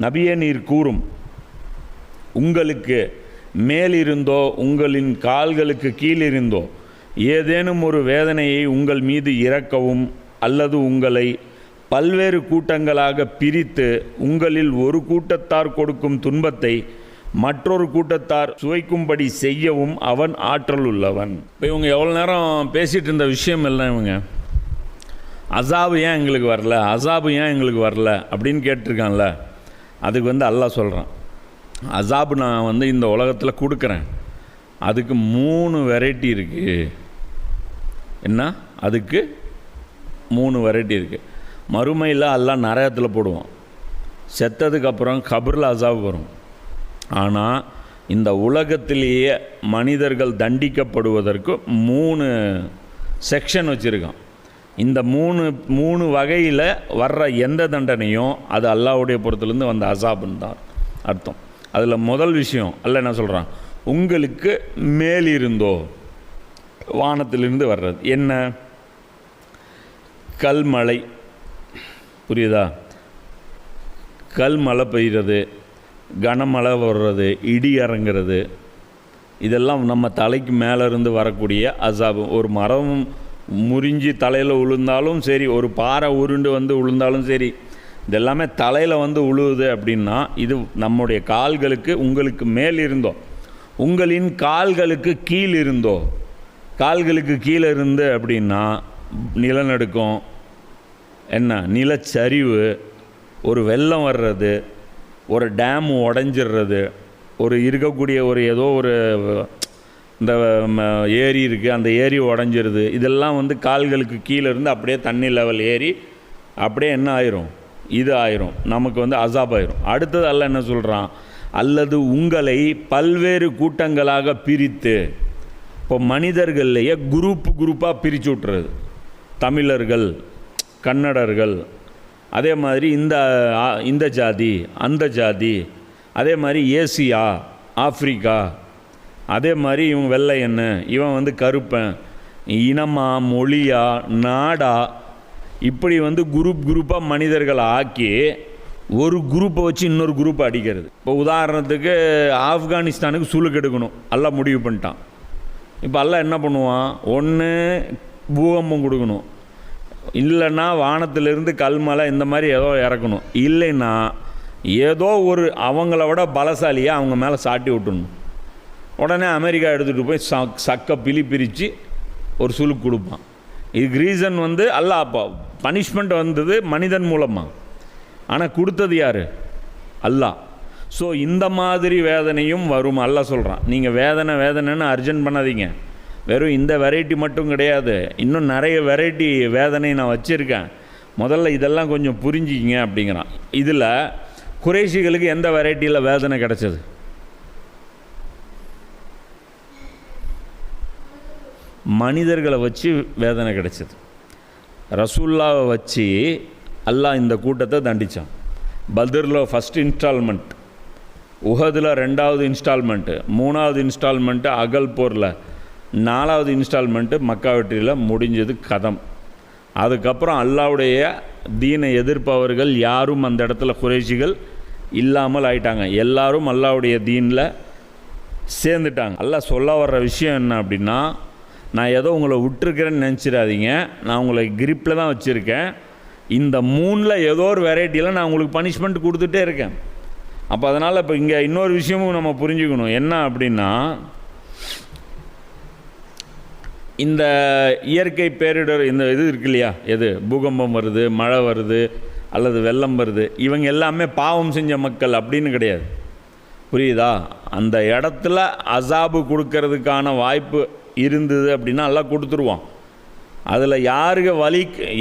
நபியே நீர் கூறும், உங்களுக்கு மேலிருந்தோ உங்களின் கால்களுக்கு கீழிருந்தோ ஏதேனும் ஒரு வேதனையை உங்கள் மீது இறக்கவும் அல்லது உங்களை பல்வேறு கூட்டங்களாக பிரித்து உங்களில் ஒரு கூட்டத்தார் கொடுக்கும் துன்பத்தை மற்றொரு கூட்டத்தார் சுவைக்கும்படி செய்யவும் அவன் ஆற்றல் உள்ளவன். இப்போ இவங்க எவ்வளோ நேரம் பேசிகிட்டு இருந்த விஷயம் எல்லாம் இவங்க அசாபு ஏன் எங்களுக்கு வரல, அசாபு ஏன் எங்களுக்கு வரல அப்படின்னு கேட்டிருக்கான்ல. அதுக்கு அல்லாஹ் சொல்கிறான், அசாபு நான் இந்த உலகத்தில் கொடுக்குறேன், அதுக்கு 3 வெரைட்டி இருக்குது. என்ன? அதுக்கு 3 வெரைட்டி இருக்குது. மறுமையில் அல்லாஹ் நரகத்தில் போடுவான். செத்ததுக்கப்புறம் கபரில் அசாபு வரும். ஆனால் இந்த உலகத்திலேயே மனிதர்கள் தண்டிக்கப்படுவதற்கு 3 செக்ஷன் வச்சுருக்கான். இந்த 3 வகையில் வர்ற எந்த தண்டனையும் அது அல்லாஹ்வுடைய புறத்துலேருந்து வந்த அசாபுன்னு தான் அர்த்தம். அதில் முதல் விஷயம் அல்லாஹ் என்ன சொல்கிறான், உங்களுக்கு மேலிருந்தோ வானத்திலிருந்து வர்றது என்ன? கல்மழை, புரியுதா? கல்மழை பெய்கிறது, கனமழை வர்றது, இடி இறங்கிறது, இதெல்லாம் நம்ம தலைக்கு மேலே இருந்து வரக்கூடிய அசாபு. ஒரு மரம் முறிஞ்சி தலையில் விழுந்தாலும் சரி, ஒரு பாறை உருண்டு விழுந்தாலும் சரி, இதெல்லாமே தலையில் உழுவுது அப்படின்னா இது நம்முடைய கால்களுக்கு உங்களுக்கு மேல் இருந்தோ உங்களின் கால்களுக்கு கீழ் இருந்தோ. கால்களுக்கு கீழே இருந்து அப்படின்னா நிலநடுக்கம், என்ன நிலச்சரிவு, ஒரு வெள்ளம் வர்றது, ஒரு டேம் உடஞ்சிடுறது, ஒரு இருக்கக்கூடிய ஒரு ஏதோ ஒரு இந்த ஏரி இருக்குது, அந்த ஏரி உடஞ்சிருது. இதெல்லாம் கால்களுக்கு கீழே இருந்து அப்படியே தண்ணி லெவல் ஏறி அப்படியே என்ன ஆயிரும், இது ஆயிரும், நமக்கு அசாப் ஆயிரும். அடுத்தது அல்லாஹ் என்ன சொல்கிறான், அல்லது உங்களை பல்வேறு கூட்டங்களாக பிரித்து. இப்போ மனிதர்கள்லையே குரூப்பாக பிரித்து விட்டுறது. தமிழர்கள், கன்னடர்கள், அதே மாதிரி இந்த ஜாதி, அந்த ஜாதி, அதே மாதிரி ஏசியா, ஆப்பிரிக்கா, அதே மாதிரி இவன் வெள்ளையன், இவன் கருப்பன், இனமா, மொழியா, நாடா, இப்படி குரூப்பாக மனிதர்களை ஆக்கி ஒரு குரூப்பை வச்சு இன்னொரு குரூப்பை அடிக்கிறது. இப்போ உதாரணத்துக்கு ஆப்கானிஸ்தானுக்கு சுலுக்கு எடுக்கணும், அல்லாஹ் முடிவு பண்ணிட்டான். இப்போ அல்லாஹ் என்ன பண்ணுவான், ஒன்று பூகம்பம் கொடுக்கணும், இல்லைன்னா வானத்திலிருந்து கல்மலை இந்த மாதிரி ஏதோ இறக்கணும், இல்லைன்னா ஏதோ ஒரு அவங்கள விட பலசாலியாக அவங்க மேலே சாட்டி விட்டுணும். உடனே அமெரிக்கா எடுத்துகிட்டு போய் சக்க பிரித்து ஒரு சுலுக்கு கொடுப்பான். இதுக்கு ரீசன் அல்லாஹ் அப்போ பனிஷ்மெண்ட் வந்தது மனிதன் மூலமாக, ஆனால் கொடுத்தது யார்? அல்லாஹ். ஸோ இந்த மாதிரி வேதனையும் வரும். அல்லாஹ் சொல்கிறான், நீங்கள் வேதனைன்னு அர்ஜென்ட் பண்ணாதீங்க. வெறும் இந்த வெரைட்டி மட்டும் கிடையாது, இன்னும் நிறைய வெரைட்டி வேதனை நான் வச்சுருக்கேன், முதல்ல இதெல்லாம் கொஞ்சம் புரிஞ்சிக்கிங்க அப்படிங்கிறான். இதில் குறைஷிகளுக்கு எந்த வெரைட்டியில் வேதனை கிடச்சது? மனிதர்களை வச்சு வேதனை கிடச்சிது. ரசூல்லாவை வச்சு அல்லாஹ் இந்த கூட்டத்தை தண்டித்தான். பத்ரில் ஃபஸ்ட் இன்ஸ்டால்மெண்ட், உஹதில் 2வது இன்ஸ்டால்மெண்ட்டு, 3வது இன்ஸ்டால்மெண்ட்டு அகல் போரில், 4வது இன்ஸ்டால்மெண்ட்டு மக்கா வெற்றியில் முடிஞ்சது கதம். அதுக்கப்புறம் அல்லாஹ்வுடைய தீனை எதிர்ப்பவர்கள் யாரும் அந்த இடத்துல குறைஷிகள் இல்லாமல் ஆயிட்டாங்க. எல்லாரும் அல்லாஹ்வுடைய தீனில் சேர்ந்துட்டாங்க. அல்லாஹ் சொல்ல வர்ற விஷயம் என்ன அப்படின்னா, நான் ஏதோ உங்களை விட்டுருக்கிறேன்னு நினச்சிடாதீங்க, நான் உங்களை கிரிப்பில் தான் வச்சுருக்கேன். இந்த 3ல் ஏதோ ஒரு வெரைட்டியில் நான் உங்களுக்கு பனிஷ்மெண்ட் கொடுத்துட்டே இருக்கேன். அப்போ அதனால் இப்போ இங்கே இன்னொரு விஷயமும் நம்ம புரிஞ்சுக்கணும். என்ன அப்படின்னா, இந்த இயற்கை பேரிடர் இந்த இது இருக்கு இல்லையா, எது பூகம்பம் வருது, மழை வருது, அல்லது வெள்ளம் வருது, இவங்க எல்லாமே பாவம் செஞ்ச மக்கள் அப்படின்னு கிடையாது. புரியுதா? அந்த இடத்துல அசாபு கொடுக்கறதுக்கான வாய்ப்பு இருந்தது அப்படின்னா எல்லாம் கொடுத்துருவான். அதில்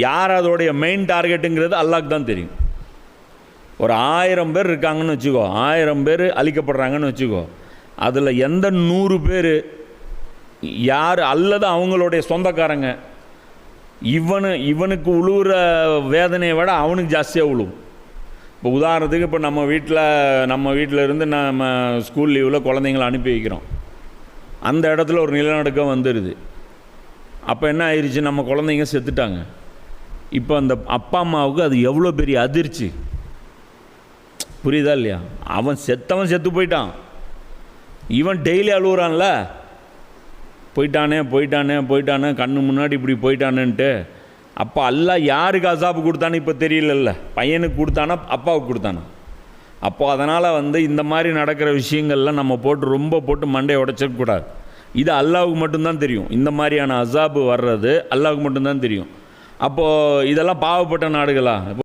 யார் அதோடைய மெயின் டார்கெட்டுங்கிறது அல்லாஹ்க்கு தான் தெரியும். ஒரு 1000 பேர் இருக்காங்கன்னு வச்சுக்கோ, 1000 பேர் அழிக்கப்படுறாங்கன்னு வச்சுக்கோ, அதில் எந்த 100 பேர் யார் அல்லது அவங்களுடைய சொந்தக்காரங்க, இவனுக்கு உழுவுற வேதனையை விட அவனுக்கு ஜாஸ்தியாக உழுவும். இப்போ உதாரணத்துக்கு இப்போ நம்ம வீட்டில் இருந்து நம்ம ஸ்கூல் லீவில் குழந்தைங்களை அனுப்பி வைக்கிறோம். அந்த இடத்துல ஒரு நிலநடுக்கம் வந்துடுது. அப்போ என்ன ஆயிடுச்சு, நம்ம குழந்தைங்க செத்துட்டாங்க. இப்போ அந்த அப்பா அம்மாவுக்கு அது எவ்வளோ பெரிய அதிர்ச்சி. புரியுதா இல்லையா? அவன் செத்து போயிட்டான், இவன் டெய்லி அழுகுறான்ல, போயிட்டானே போயிட்டானே போயிட்டானே, கண்ணு முன்னாடி இப்படி போயிட்டானேன்ட்டு. அப்போ அல்லாஹ் யாருக்கு அசாபு கொடுத்தான்னு இப்போ தெரியலல்ல, பையனுக்கு கொடுத்தானா அப்பாவுக்கு கொடுத்தானா? அப்போ அதனால் இந்த மாதிரி நடக்கிற விஷயங்கள்லாம் நம்ம ரொம்ப போட்டு மண்டையை உடைச்சிடக்கூடாது. இது அல்லாஹ்வுக்கு மட்டும்தான் தெரியும். இந்த மாதிரியான அசாபு வர்றது அல்லாஹ்வுக்கு மட்டும்தான் தெரியும். அப்போது இதெல்லாம் பாவப்பட்ட நாடுகளா?